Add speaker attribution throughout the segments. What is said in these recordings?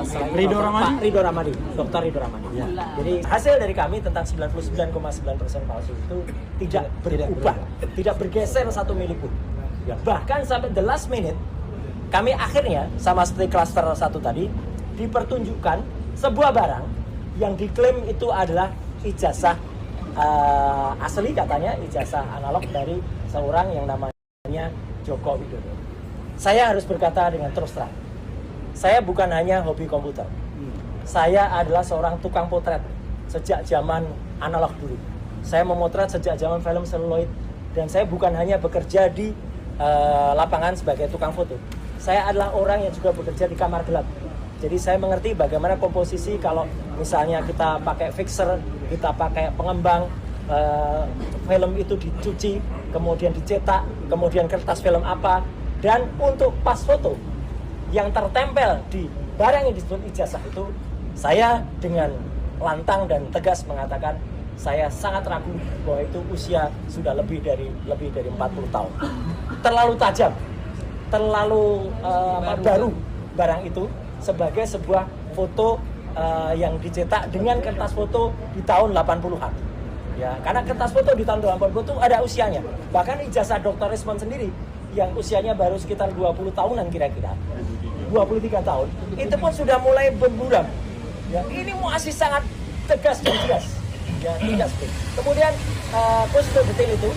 Speaker 1: selain
Speaker 2: Ridho Ramadi?
Speaker 1: Pak Ridho Ramadi, Dr. Ridho Ramadi. Ya. Jadi hasil dari kami tentang 99,9% palsu itu tidak berubah, tidak bergeser satu mili pun. Ya. Bahkan sampai the last minute, kami akhirnya sama seperti klaster satu tadi dipertunjukkan sebuah barang yang diklaim itu adalah ijazah asli, katanya ijazah analog dari seorang yang namanya Joko Widodo. Saya harus berkata dengan terus terang, saya bukan hanya hobi komputer, saya adalah seorang tukang potret sejak zaman analog dulu. Saya memotret sejak zaman film seluloid, dan saya bukan hanya bekerja di lapangan sebagai tukang foto. Saya adalah orang yang juga bekerja di kamar gelap. Jadi saya mengerti bagaimana komposisi kalau misalnya kita pakai fixer, kita pakai pengembang, film itu dicuci, kemudian dicetak, kemudian kertas film apa, dan untuk pas foto yang tertempel di barang yang disebut ijazah itu, saya dengan lantang dan tegas mengatakan saya sangat ragu bahwa itu usia sudah lebih dari 40 tahun. Terlalu tajam, terlalu baru barang itu sebagai sebuah foto yang dicetak dengan kertas foto di tahun 80-an. Ya, karena kertas foto di tahun 80 itu ada usianya. Bahkan ijazah Dr. Rismond sendiri yang usianya baru sekitar 20 tahunan kira-kira, 23 tahun, itu pun sudah mulai berburam. Ya, ini masih sangat tegas dan jelas. Ya, tidak seperti. Kemudian khusus detail itu,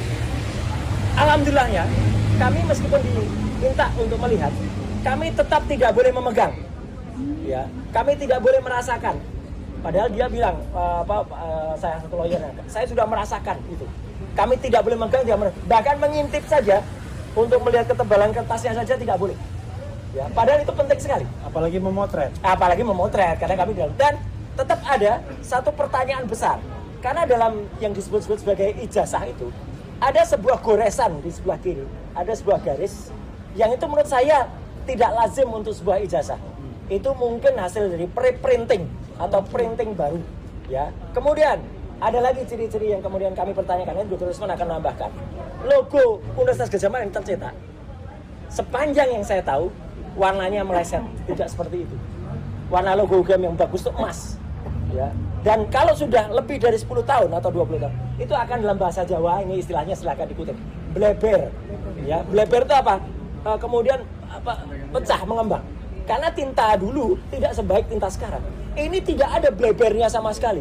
Speaker 1: alhamdulillahnya kami meskipun diminta untuk melihat, kami tetap tidak boleh memegang. Ya, kami tidak boleh merasakan. Padahal dia bilang, saya satu lawyer, saya sudah merasakan itu. Kami tidak boleh memegang, bahkan mengintip saja untuk melihat ketebalan kertasnya saja tidak boleh. Ya, padahal itu penting sekali.
Speaker 2: Apalagi memotret.
Speaker 1: Apalagi memotret, karena kami dalam. Dan tetap ada satu pertanyaan besar. Karena dalam yang disebut-sebut sebagai ijazah itu, ada sebuah goresan di sebelah kiri, ada sebuah garis yang itu menurut saya tidak lazim untuk sebuah ijazah. Itu mungkin hasil dari pre-printing atau printing baru. Ya. Kemudian ada lagi ciri-ciri yang kemudian kami pertanyakan, Dr. Rismond akan menambahkan logo Universitas Gadjah Mada yang tercetak. Sepanjang yang saya tahu, warnanya meleset, tidak seperti itu. Warna logo UGM yang bagus itu emas. Ya. Dan kalau sudah lebih dari 10 tahun atau 20 tahun, itu akan dalam bahasa Jawa, ini istilahnya silakan dikutip, bleber. Ya, bleber itu apa? Kemudian pecah, mengembang. Karena tinta dulu tidak sebaik tinta sekarang. Ini tidak ada blebernya sama sekali.